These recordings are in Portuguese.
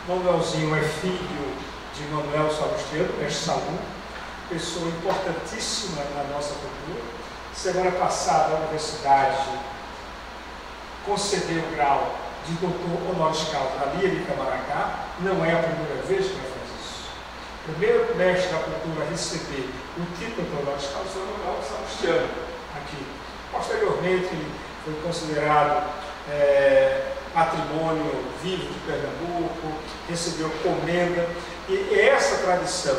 Manuelzinho é filho de Manuel Salustiano, mestre Salu, pessoa importantíssima na nossa cultura. Semana passada a universidade concedeu o grau de doutor honoris causa a Lia de Itamaracá. Não é a primeira vez que ela faz isso. O primeiro mestre da cultura a receber o título de honoris causa foi Manuel Salustiano, aqui. Posteriormente, ele foi considerado patrimônio vivo de Pernambuco, recebeu comenda, e é essa tradição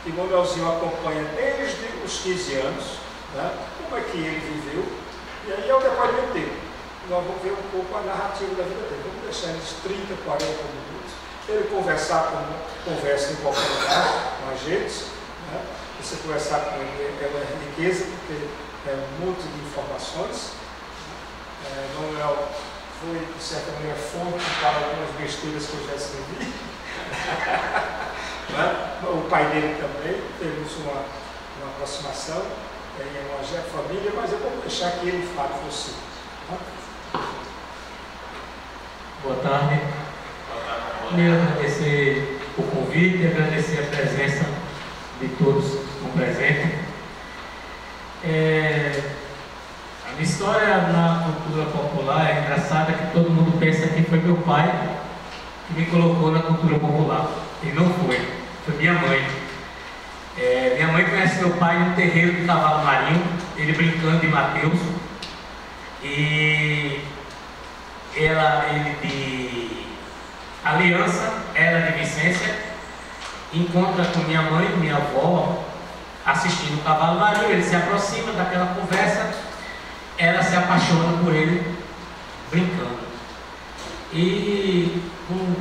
que Manuelzinho acompanha desde os 15 anos, né? Como é que ele viveu, e aí é o depoimento dele. Nós vamos ver um pouco a narrativa da vida dele. Vamos deixar eles 30, 40 minutos, ele conversar como conversa em qualquer lugar com a gente, né? Você conversar com ele é uma riqueza, porque é um monte de informações. Manuel foi, de certa maneira, fonte para algumas besteiras que eu já escrevi. O pai dele também, temos uma aproximação em uma família, mas eu vou deixar que ele fale você. Boa tarde. Queria agradecer o convite e agradecer a presença de todos que estão presentes. A minha história na cultura popular é engraçada, que todo mundo pensa que foi meu pai que me colocou na cultura popular. E não foi minha mãe. Minha mãe conhece meu pai no terreiro de Cavalo Marinho, ele brincando de Mateus. E ele de Aliança, ela de Vicência, encontra com minha mãe e minha avó assistindo o Cavalo Marinho, ele se aproxima daquela conversa, ela se apaixona por ele brincando. E com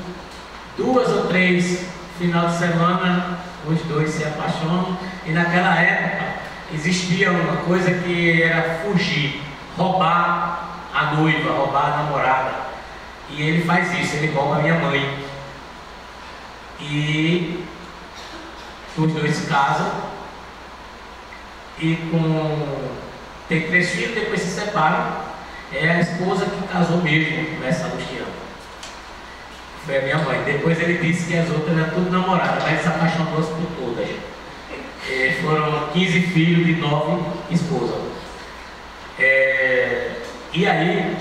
2 ou 3 final de semana, os dois se apaixonam, e naquela época existia uma coisa que era fugir, roubar a noiva, roubar a namorada. E ele faz isso, ele rouba a minha mãe. E os dois se casam, e tem 3 filhos, depois se separam. É a esposa que casou mesmo, essa Luciana. Foi a minha mãe. Depois ele disse que as outras eram tudo namoradas, mas ele se apaixonou-se por todas. Foram 15 filhos de 9 esposas. E aí,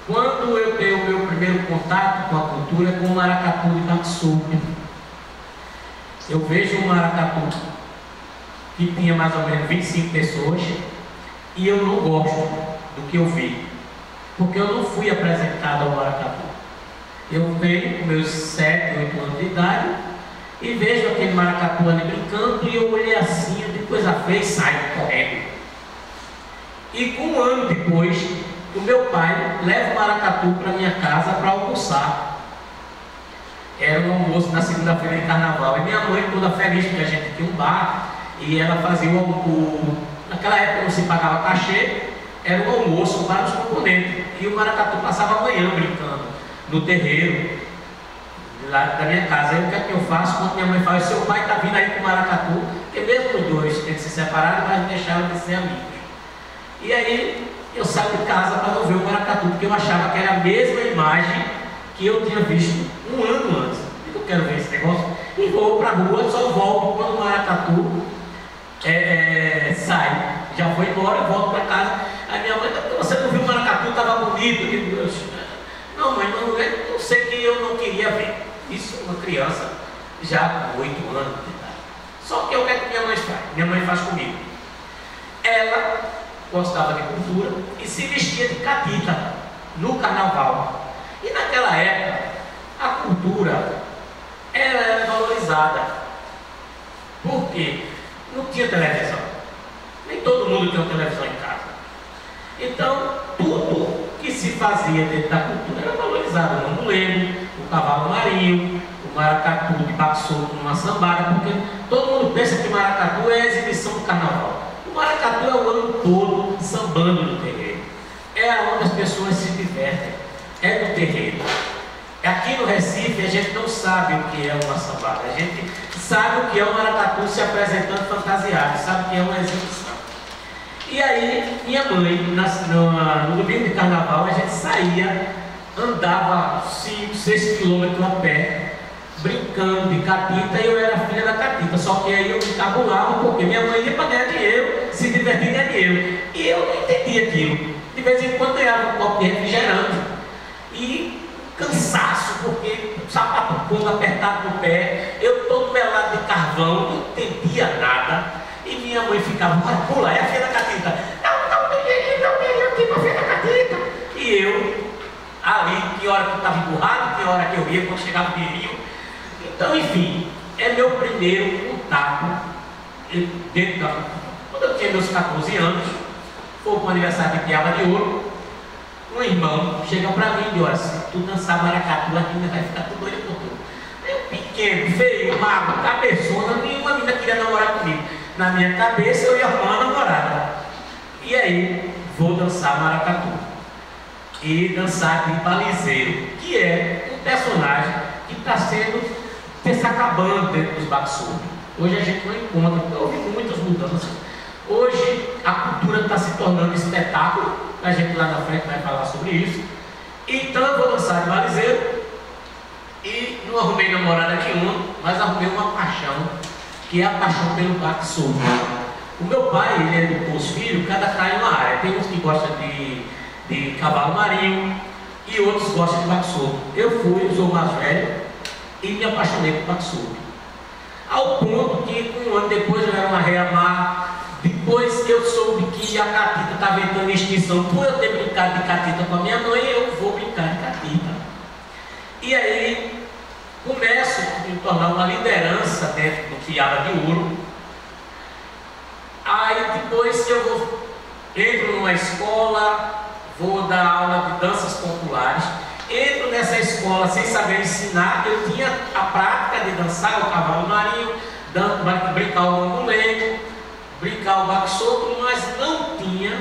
quando eu tenho o meu primeiro contato com a cultura, é com o maracatu de Maxu. Eu vejo um maracatu que tinha mais ou menos 25 pessoas, e eu não gosto do que eu vi, porque eu não fui apresentado ao maracatu. Eu venho com meus 7, 8 anos de idade e vejo aquele maracatu ali brincando, e eu olhei assim, de coisa feia, e saio correndo. E com 1 ano depois, o meu pai leva o maracatu para minha casa para almoçar. Era um almoço na segunda-feira de carnaval, e minha mãe toda feliz, porque a gente tinha um bar, e ela fazia naquela época não se pagava cachê, era um almoço para os componentes, e o maracatu passava a manhã brincando no terreiro lá da minha casa. Aí o que é que eu faço? Quando minha mãe fala, seu pai está vindo aí com o maracatu, porque mesmo os dois têm que se separar, mas deixaram de ser amigos. E aí eu saio de casa para não ver o maracatu, porque eu achava que era a mesma imagem que eu tinha visto 1 ano antes. Eu quero ver esse negócio, e vou para a rua, só volto quando o maracatu sai. Já foi embora, eu volto para casa. Aí minha mãe, você não viu o maracatu, estava bonito. Não, mãe, não sei, que eu não queria ver. Isso uma criança já com 8 anos de idade. Só que o que é que minha mãe faz? Minha mãe faz comigo. Ela gostava de cultura e se vestia de catita no carnaval. E naquela época, a cultura era valorizada. Por quê? Não tinha televisão. Nem todo mundo tinha uma televisão em casa. Então, tudo que se fazia dentro da cultura era valorizado. O Mamulengo, o Cavalo Marinho, o maracatu de Baxou numa sambada, porque todo mundo pensa que maracatu é a exibição do carnaval. O maracatu é o ano todo sambando no terreiro. É onde as pessoas se divertem. É no terreiro. Aqui no Recife a gente não sabe o que é uma sambada. A gente sabe o que é um maracatu se apresentando fantasiado, sabe o que é uma exibição. E aí, minha mãe, no domingo de carnaval, a gente saía andava 5, 6 quilômetros a pé, brincando de catita, e eu era filha da catita. Só que aí eu me cabulava, porque minha mãe ia para ganhar dinheiro, se divertir ganhar dinheiro. E eu não entendia aquilo. De vez em quando ganhava um copo de refrigerante. E cansaço, porque o sapato fundo apertado no pé, eu todo melado de carvão, não entendia nada. E minha mãe ficava, vai, pula, é a filha da catita. Não, eu tenho a filha da catita. E eu, ali, que hora que eu estava empurrado, que hora que eu ia, quando chegava no Rio. Então, enfim, é meu primeiro contato dentro da... Quando eu tinha meus 14 anos, foi para o aniversário de Piaba de Ouro, um irmão chega para mim e diz, olha, se tu dançar maracatu, a menina vai ficar tudo doida por tu. Eu pequeno, feio, magro, cabeçona, nenhuma menina queria namorar comigo. Na minha cabeça eu ia arrumar uma namorada. E aí, vou dançar maracatu. E dançar de balizeiro, que é um personagem que está se acabando dentro dos baixos. Hoje a gente não encontra, houve muitas mudanças. Hoje a cultura está se tornando espetáculo, a gente lá na frente vai falar sobre isso. Então eu vou dançar de balizeiro e não arrumei namorada nenhuma, mas arrumei uma paixão, que é a paixão pelo baixo. O meu pai, ele é do Poço Filho, cada cai em uma área. Tem uns que gostam de cavalo marinho e outros gostam de baixo. Eu sou mais velho e me apaixonei por baixo. Ao ponto que um ano depois eu era uma reamar. Depois eu soube que a catita estava entrando em extinção. Por eu ter brincado de catita com a minha mãe, eu vou brincar de catita. E aí começo a me tornar uma liderança dentro do Piaba de Ouro. Aí depois entro numa escola, vou dar aula de danças populares. Entro nessa escola sem saber ensinar. Eu tinha a prática de dançar o cavalo marinho, brincar o mamulengo, brincar o baque solto, mas não tinha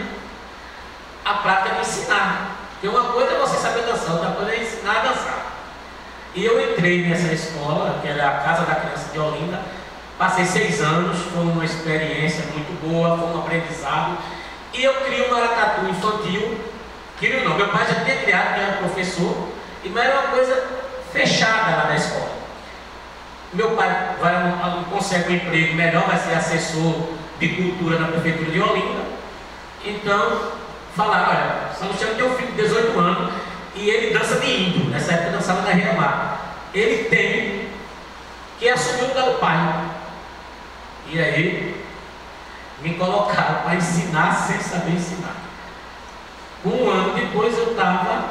a prática de ensinar. Porque uma coisa é você saber dançar, outra coisa é ensinar a dançar. E eu entrei nessa escola, que era a Casa da Criança de Olinda, passei 6 anos, foi uma experiência muito boa, foi um aprendizado. E eu criei um maracatu infantil, queria não, meu pai já tinha criado, que era professor, mas era uma coisa fechada lá na escola. Meu pai consegue um emprego melhor, vai ser assessor de cultura na prefeitura de Olinda. Então, falaram, olha, São Luciano tem um filho de 18 anos e ele dança de índio, nessa época dançava na Reamar. Ele tem que assumir o lugar do pai. E aí, me colocaram para ensinar sem saber ensinar. Um ano depois eu estava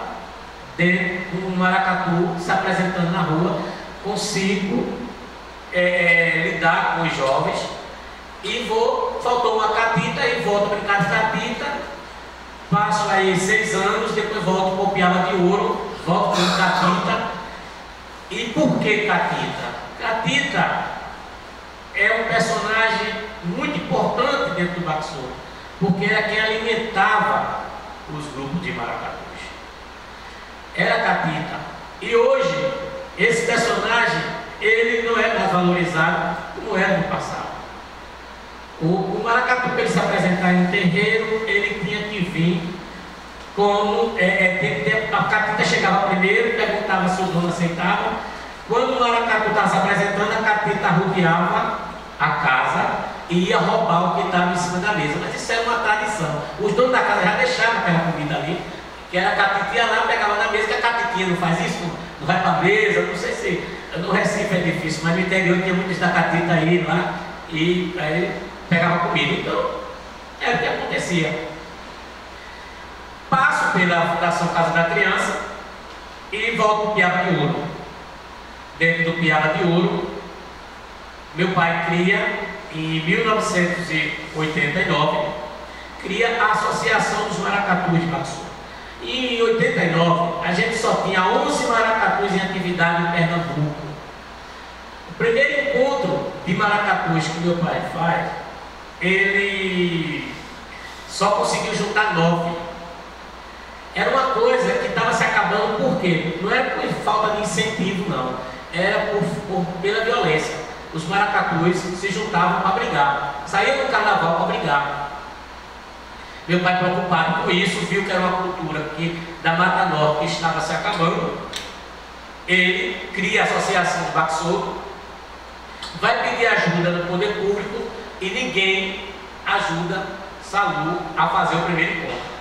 dentro do maracatu, se apresentando na rua, consigo lidar com os jovens. E faltou uma catita e volto a brincar de catita. Passo aí 6 anos, depois volto para o Piaba de Ouro, volto com catita. E por que catita? Catita é um personagem muito importante dentro do baixo, porque era quem alimentava os grupos de maracatus. Era catita. E hoje, esse personagem, ele não é mais valorizado como era no passado. O maracatu, para ele se apresentar em um terreiro, ele tinha que vir como a catita chegava primeiro, perguntava se o dono aceitava. Quando o maracatu estava se apresentando, a catita rodeava a casa e ia roubar o que estava em cima da mesa. Mas isso era uma tradição. Os donos da casa já deixavam aquela comida ali, que era a catita ia lá, pegava na mesa, que a catitinha não faz isso, não vai para a mesa. Não sei se no Recife é difícil, mas no interior tinha muitos da catita aí lá, e aí pegava comida. Então, era o que acontecia. Passo pela Fundação Casa da Criança e volto para o Piaba de Ouro. Dentro do Piaba de Ouro, meu pai cria, em 1989, cria a Associação dos Maracatus de Baixo. E em 89, a gente só tinha 11 maracatus em atividade em Pernambuco. O primeiro encontro de maracatus que meu pai faz, ele só conseguiu juntar 9. Era uma coisa que estava se acabando, por quê? Não era por falta de incentivo, não. Era pela violência. Os maracatus se juntavam para brigar. Saíam no carnaval para brigar. Meu pai, preocupado com isso, viu que era uma cultura da Mata Norte que estava se acabando. Ele cria a associação de Baxouro, vai pedir ajuda do poder público e ninguém ajuda Salu a fazer o primeiro encontro.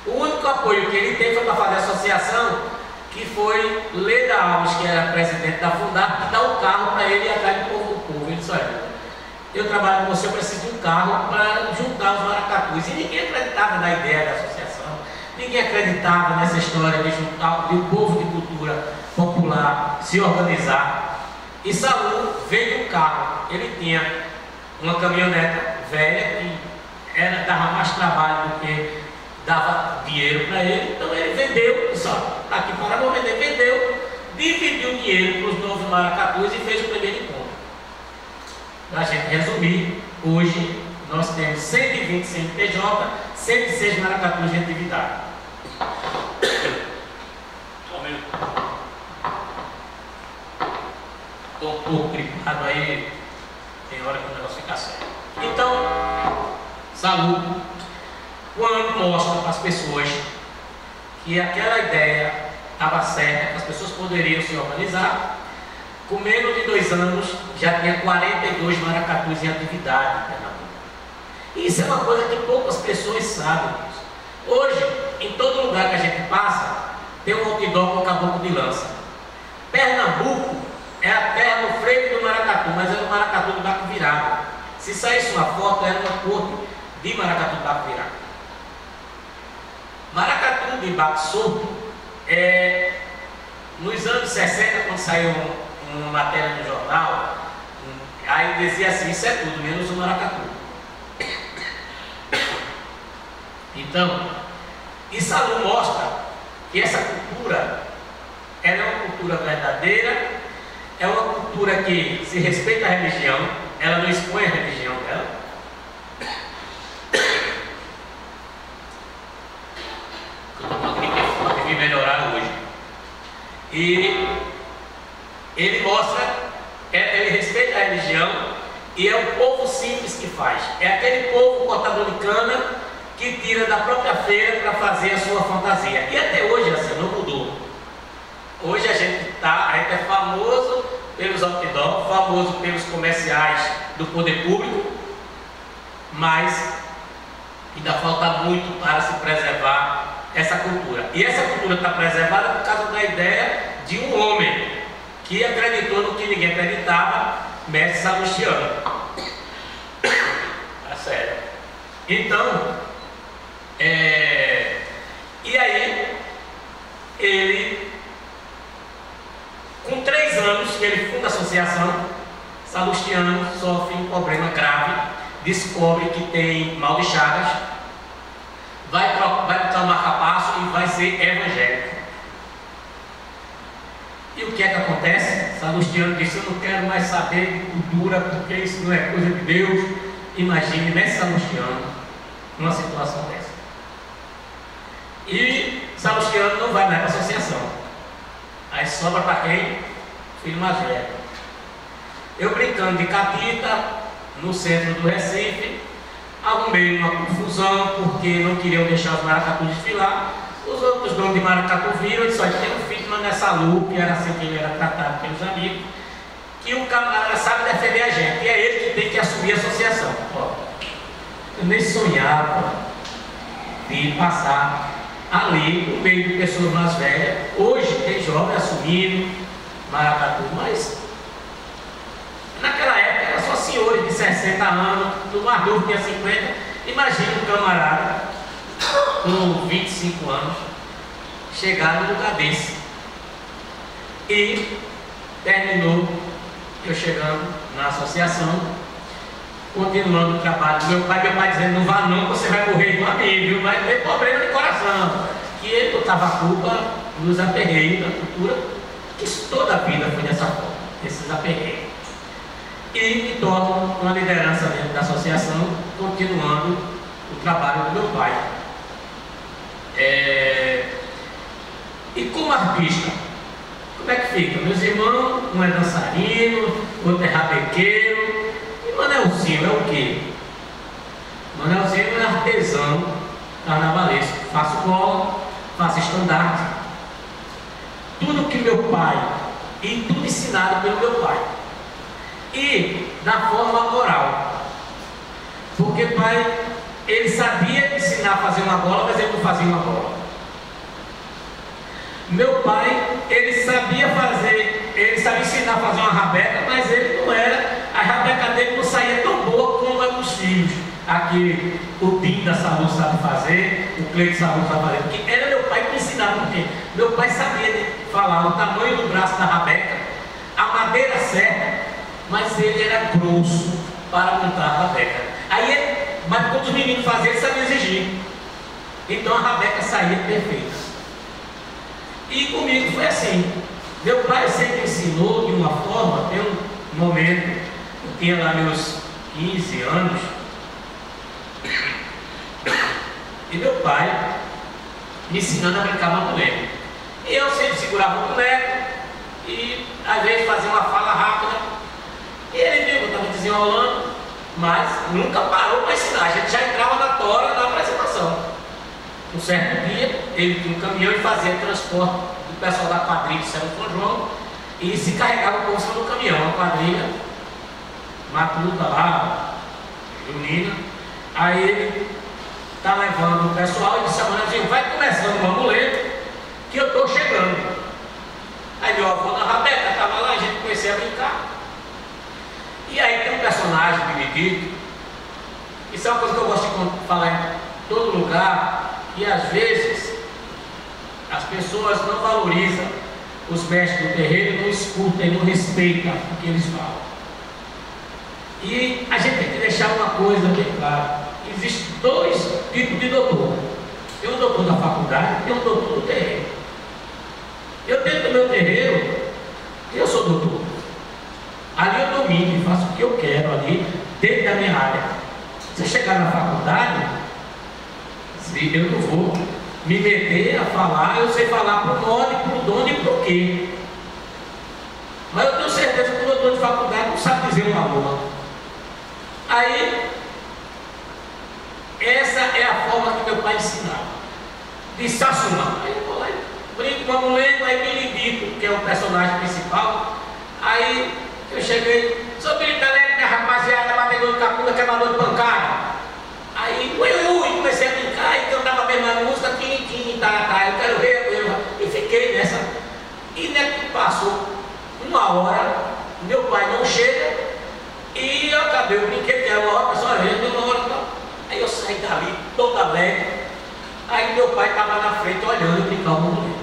O único apoio que ele teve foi para fazer a associação, que foi Leda Alves, que era presidente da Fundap, que dá um carro para ele ir atrás do povo. Ele disse: olha, eu trabalho com você, eu preciso de um carro para juntar os maracatus. E ninguém acreditava na ideia da associação, ninguém acreditava nessa história de juntar o povo de cultura popular, se organizar. E Salu veio um carro, ele tinha uma caminhonete velha que dava mais trabalho do que dava dinheiro para ele, então ele vendeu, só aqui para não vender, vendeu, dividiu o dinheiro para os novos maracatus e fez o primeiro encontro. Para a gente resumir, hoje nós temos 120 CNPJ, 106 maracatus de atividade. Estou um pouco gripado aí, tem hora que o negócio fica sério. Então, Salu, quando mostra para as pessoas que aquela ideia estava certa, que as pessoas poderiam se organizar, com menos de 2 anos já tinha 42 maracatus em atividade em Pernambuco. Isso é uma coisa que poucas pessoas sabem. Hoje, em todo lugar que a gente passa, tem um outdoor com caboclo de lança. Pernambuco é a terra no freio do maracatu, mas é o maracatu do Baco Virado. Se saísse uma foto, era uma corte de maracatu do Baco Virado. Maracatu de Baco Solto, nos anos 60, quando saiu uma matéria no jornal, aí dizia assim: isso é tudo, menos o maracatu. Então, isso mostra que essa cultura, ela é uma cultura verdadeira, é uma cultura que se respeita a religião, ela não expõe a religião dela. Eu consegui melhorar hoje. E ele mostra, ele respeita a religião e é o povo simples que faz. É aquele povo cortador de cana que tira da própria feira para fazer a sua fantasia. E até hoje assim, não mudou. Hoje a gente é famoso pelos outdoor, famoso pelos comerciais do poder público, mas ainda falta muito para se preservar essa cultura. E essa cultura está preservada por causa da ideia de um homem que acreditou no que ninguém acreditava, Mestre Salustiano. Tá sério. Então, e aí, ele, com 3 anos que ele funda a associação, Salustiano sofre um problema grave, descobre que tem mal de Chagas, vai botar um marca-passo e vai ser evangélico. E o que é que acontece? Salustiano disse: eu não quero mais saber de cultura, porque isso não é coisa de Deus. Imagine Mestre Salustiano numa situação dessa. E Salustiano não vai mais para a associação. Aí sobra para quem? Filho mais velho. Eu brincando de catita no centro do Recife, arrumei uma confusão porque não queriam deixar os maracatus desfilar. Os outros donos de maracatu viram e disseram: tem um filho Mané Salu, que era assim que ele era tratado pelos amigos, que o camarada sabe defender a gente, e é ele que tem que assumir a associação. Ó, eu nem sonhava de passar ali no meio de pessoas mais velhas. Hoje tem jovem assumindo maracatu, mas naquela época era só senhores de 60 anos, do mais novo tinha 50. Imagina um camarada com 25 anos chegar num lugar desse. E terminou eu chegando na associação, continuando o trabalho do meu pai dizendo: não vá não, você vai morrer igual a mim, viu? Vai ter problema de coração. Que ele botava a culpa nos aperreios da cultura, que isso toda a vida foi dessa forma, esses aperreios. E me torno uma liderança dentro da associação, continuando o trabalho do meu pai. E como artista, como é que fica? Meus irmãos, um é dançarino, outro é rabequeiro, e Manelzinho é o quê? Manuelzinho é artesão carnavalesco. Faço bola, faço estandarte. Tudo que meu pai, e tudo ensinado pelo meu pai. E da forma oral. Porque pai, ele sabia ensinar a fazer uma bola, mas ele não fazia uma bola. Meu pai, ele sabia ensinar a fazer uma rabeca, mas ele não era, a rabeca dele não saía tão boa como a dos filhos. Aqui o Dinho da Saúde sabe fazer, o Cleide da Saúde sabe fazer, porque era meu pai que me ensinava, porque meu pai sabia falar o tamanho do braço da rabeca, a madeira certa, mas ele era grosso para montar a rabeca. Mas quando os meninos faziam, ele sabia exigir. Então a rabeca saía perfeita. E comigo foi assim. Meu pai sempre ensinou de uma forma, tem um momento, eu tinha lá meus 15 anos, e meu pai me ensinando a brincar mamuleiro. E eu sempre segurava o boneco e às vezes fazia uma fala rápida. E ele viu que eu estava desenrolando, mas nunca parou para ensinar. A gente já entrava na tora da apresentação. Um certo dia, ele tinha um caminhão e fazia transporte do pessoal da quadrilha de São João e se carregava o povo no caminhão, uma quadrilha matuta lá, junina. Aí ele está levando o pessoal e disse: Manuelzinho, vai começando o mamuleiro que eu estou chegando. Aí meu avô na rabeca estava lá, a gente comecei a brincar. E aí tem um personagem Benedito, isso é uma coisa que eu gosto de falar em todo lugar, e às vezes as pessoas não valorizam os mestres do terreiro, não escutam e não respeitam o que eles falam. E a gente tem que deixar uma coisa bem clara: existem dois tipos de doutor. Tem um doutor da faculdade e tem um doutor do terreiro. Eu dentro do meu terreiro, eu sou doutor. Ali eu domino e faço o que eu quero ali, dentro da minha área. Se eu chegar na faculdade, eu não vou me meter a falar, eu sei falar para o modo, para o dono e para o quê. Mas eu tenho certeza que o doutor de faculdade não sabe dizer uma boa. Aí, essa é a forma que meu pai ensinava. De Sassumã. Aí eu vou lá e brinco com a mulher, aí Benedito, que é o personagem principal. Aí eu cheguei: sou Benedito Alegre, minha rapaziada, batedor de capula, queimador de pancada. Aí, comecei a brincar e cantava a mesma música, tim, tá, eu quero ver, eu fiquei nessa. E né, passou uma hora, meu pai não chega, e eu acabei o brinquedo, que era uma hora, pessoal, deu uma hora, aí eu saí dali, todo alegre. Aí meu pai estava na frente olhando e brincando com ele.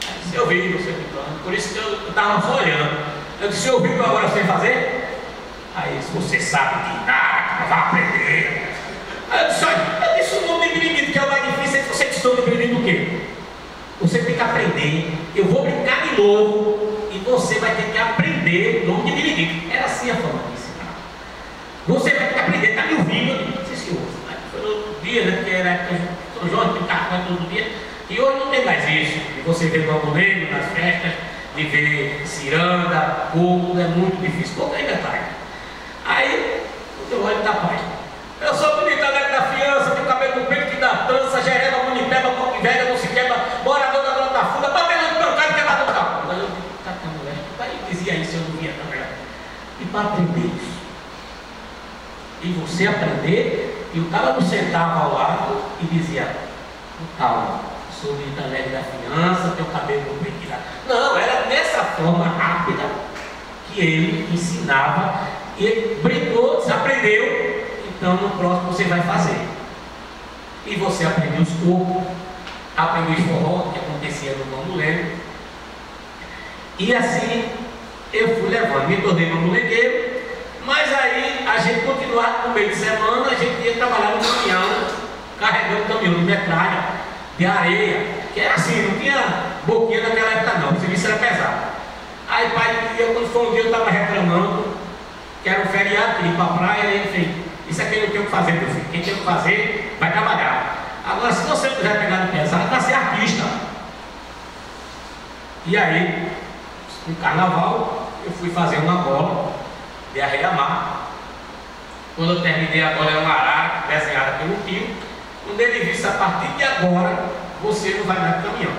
Aí disse: eu vi você brincando, por isso que eu estava só olhando. Eu disse: eu vi agora você fazer? Aí disse: você sabe de nada, vai aprender. Aí eu disse: olha, eu disse o nome de Benedito, que é o mais difícil. Você disse o nome de Benedito o quê? Você tem que aprender, eu vou brincar de novo e você vai ter que aprender o nome de Benedito. Era assim a forma de ensinar. Você vai ter que aprender, está me ouvindo? Sim, senhor. Aí foi no outro dia, né, que era São João, brincar todo dia. E hoje não tem mais isso. E você vê o mamuleiro nas festas, de ver ciranda, coco, é muito difícil. Pouco ainda tá. Aí, eu olho da paz. Eu sou Benedito Alegre da Fiança, tenho cabelo comprido que dá trança, jereba, munipeba, coque velha, não se quebra, morador da Grota Funda, batendo no meu carro, queimado no carro. Aí eu digo: tá, mulher, pai dizia isso, eu não via, na verdade. E para aprender isso. E você aprender, e o cara não sentava ao lado e dizia: calma, sou Benedito Alegre da Fiança, tenho cabelo comprido que dá. Não, era dessa forma rápida que ele ensinava, e ele brincou, desaprendeu. Então no próximo você vai fazer. E você aprendeu os cocos, aprendeu os forró, que acontecia no mamuleiro. E assim eu fui levando, me tornei mamulegueiro. Mas aí a gente continuava no meio de semana, a gente ia trabalhar no caminhão, carregando o caminhão de metralha, de areia, que era assim, não tinha boquinha naquela época não, o serviço era pesado. Aí pai, quando foi um dia eu estava reclamando, que era um feriado, queria ir para a praia, e ele fez: isso aqui eu não tenho o que fazer, meu filho. Quem tem o que fazer, vai trabalhar. Agora, se você quiser pegar no pesado, vai ser artista. E aí, no carnaval, eu fui fazer uma bola de arreia-mar. Quando eu terminei agora, era uma arara desenhada pelo tio. Quando ele disse: a partir de agora, você não vai mais de caminhão.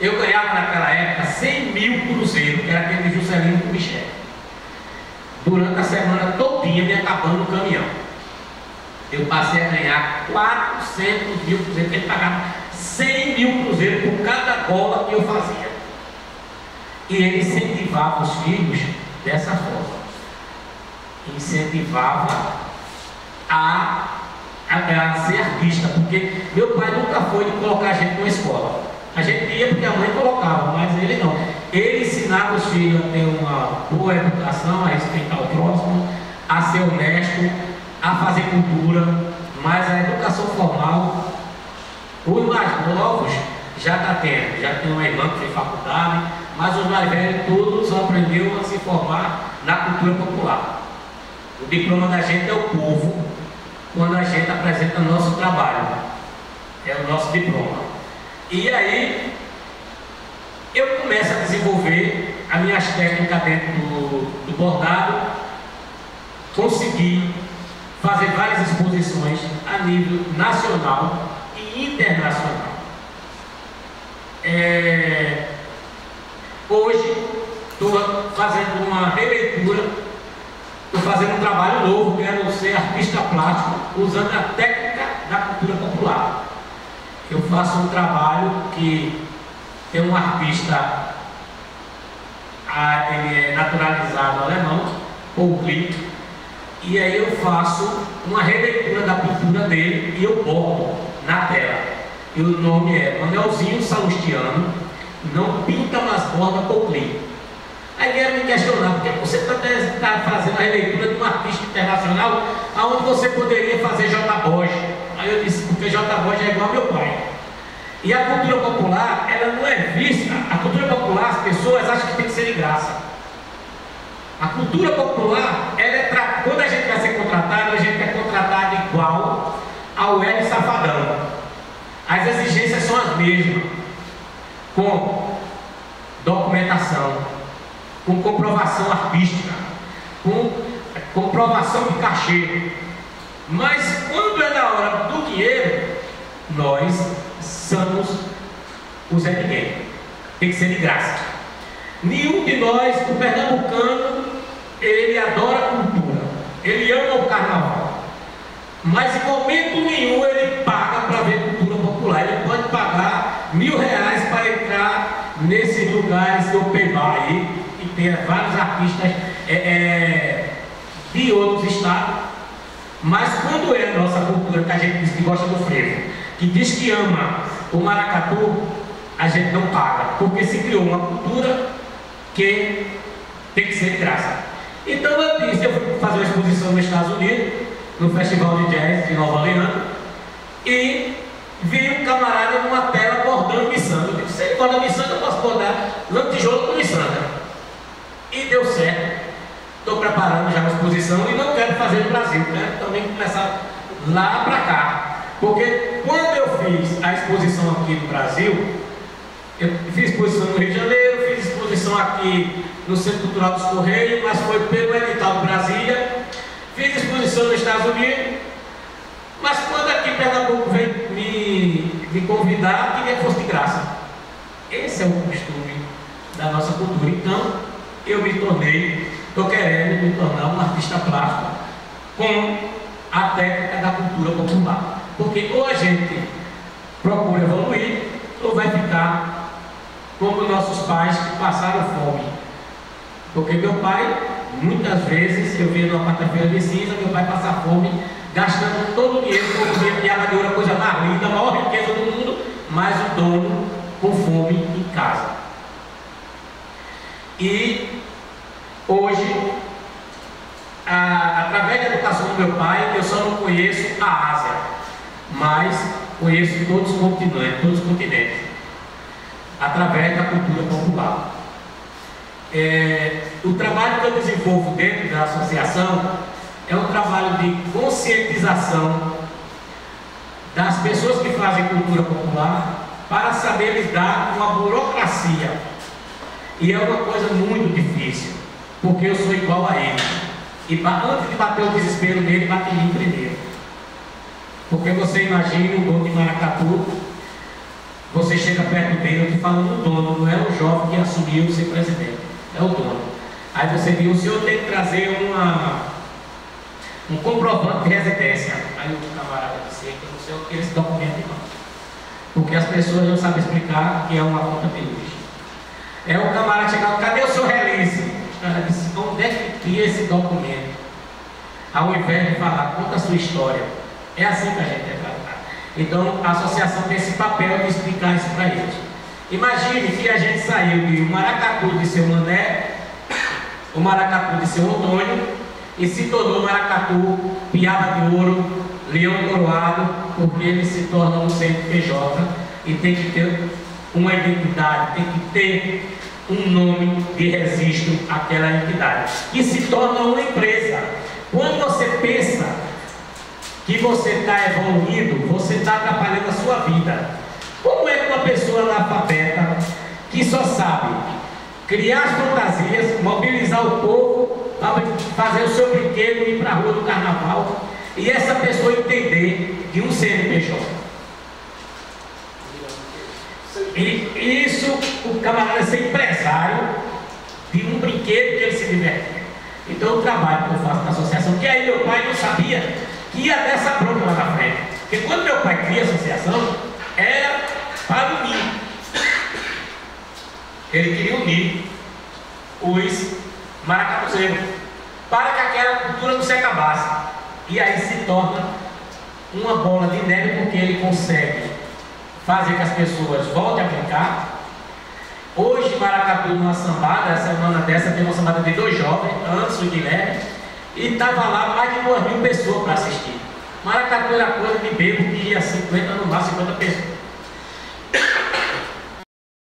Eu ganhava naquela época 100 mil cruzeiros, que era aquele de Juscelino com Michel. Durante a semana todinha me acabando no caminhão. Eu passei a ganhar 400 mil cruzeiros, ele pagava 100 mil cruzeiros por cada gola que eu fazia. E ele incentivava os filhos dessa forma. Incentivava a ser artista, porque meu pai nunca foi de colocar a gente numa escola. A gente ia porque a mãe colocava, mas ele não. Ele ensinava os filhos a ter uma boa educação, a respeitar o próximo, a ser honesto, a fazer cultura, mas a educação formal, os mais novos já está tendo. Já tem uma irmã que fez faculdade, mas os mais velhos todos aprenderam a se formar na cultura popular. O diploma da gente é o povo, quando a gente apresenta nosso trabalho. É o nosso diploma. E aí, eu começo a desenvolver as minhas técnicas dentro do bordado, consegui fazer várias exposições a nível nacional e internacional. Hoje, estou fazendo uma releitura, estou fazendo um trabalho novo, quero ser artista plástico, usando a técnica da cultura popular. Eu faço um trabalho que tem um artista, ele é naturalizado alemão, Paul Klee, e aí eu faço uma releitura da pintura dele e eu boto na tela. E o nome é Manuelzinho Salustiano, não pinta, mas borda Paul Klee. Aí vieram me questionar: por que você está fazendo a releitura de um artista internacional aonde você poderia fazer J. Bosch? Aí eu disse: porque J. Bosch é igual ao meu pai. E a cultura popular, ela não é vista. A cultura popular, as pessoas acham que tem que ser de graça. A cultura popular, quando a gente vai ser contratado, a gente é contratado igual ao L Safadão. As exigências são as mesmas, com documentação, com comprovação artística, com comprovação de cachê. Mas quando é na hora do dinheiro, nós somos o Zé Ninguém. Tem que ser de graça. Nenhum de nós, o pernambucano, ele adora a cultura, ele ama o carnaval, mas em momento nenhum ele paga para ver cultura popular. Ele pode pagar R$1.000 para entrar nesses lugares de open bar aí, que tem vários artistas de outros estados. Mas quando é a nossa cultura, que a gente diz que gosta do frevo, que diz que ama o maracatu, a gente não paga, porque se criou uma cultura que tem que ser de graça. Então eu disse: eu fui fazer uma exposição nos Estados Unidos, no Festival de Jazz de Nova Orleans, e vi um camarada numa tela bordando miçanga. Eu disse: se ele borda miçanga, eu posso bordar lantijolo com miçanga. E deu certo. Estou preparando já uma exposição e não quero fazer no Brasil, quero também começar lá para cá. Porque quando eu fiz a exposição aqui no Brasil, eu fiz exposição no Rio de Janeiro, fiz exposição aqui no Centro Cultural dos Correios, mas foi pelo edital de Brasília, fiz exposição nos Estados Unidos, mas quando aqui em Pernambuco veio me convidar, queria que fosse de graça. Esse é o costume da nossa cultura. Então, eu estou querendo me tornar um artista plástico com a técnica da cultura popular. Porque ou a gente procura evoluir, ou vai ficar como nossos pais que passaram fome. Porque meu pai, muitas vezes, eu via numa quarta-feira de cinza, meu pai passar fome, gastando todo o dinheiro, comia piada de ouro, a coisa mais linda, a maior riqueza do mundo, mas o dono com fome em casa. E hoje, através da educação do meu pai, eu só não conheço a Ásia, mas conheço todos os continentes, através da cultura popular. O trabalho que eu desenvolvo dentro da associação é um trabalho de conscientização das pessoas que fazem cultura popular para saber lidar com a burocracia. E é uma coisa muito difícil, porque eu sou igual a ele. E antes de bater o desespero nele, bate em mim primeiro. Porque você imagina o dono de maracatu, você chega perto dele, eu estou falando do dono, não é o jovem que assumiu ser presidente, é o dono. Aí você diz, o senhor tem que trazer um comprovante de residência. Aí o camarada disse, que não sei o que esse documento não. Porque as pessoas não sabem explicar que é uma conta de luz. É o camarada chegando, cadê o seu release? O cara disse, onde é que cria esse documento? Ao invés de falar, conta a sua história. É assim que a gente é tratado. Então a associação tem esse papel de explicar isso para eles. Imagine que a gente saiu de um maracatu de seu Mané, o maracatu de seu Antônio, e se tornou maracatu, piaba de ouro, leão coroado, porque ele se torna um CNPJ e tem que ter uma identidade, tem que ter um nome de registro àquela entidade, que se torna uma empresa. Quando você pensa que você está evoluindo, você está atrapalhando a sua vida. Como é que uma pessoa analfabeta, que só sabe criar as fantasias, mobilizar o povo para fazer o seu brinquedo, ir para a rua do carnaval, e essa pessoa entender de um CNPJ? E isso, o camarada ser empresário de um brinquedo que ele se diverte. Então o trabalho que eu faço na associação, que aí meu pai não sabia que ia dessa bronca lá na frente. Porque quando meu pai cria a associação, era para unir. Ele queria unir os maracatuzeiros para que aquela cultura não se acabasse. E aí se torna uma bola de neve, porque ele consegue fazer que as pessoas voltem a brincar. Hoje, Maracatu, numa sambada, a semana dessa, tem uma sambada de 2 jovens, antes do Guilherme, e estava lá mais de 2.000 pessoas para assistir. Maracatu era coisa de bebo que ia 50 no máximo, 50 pessoas.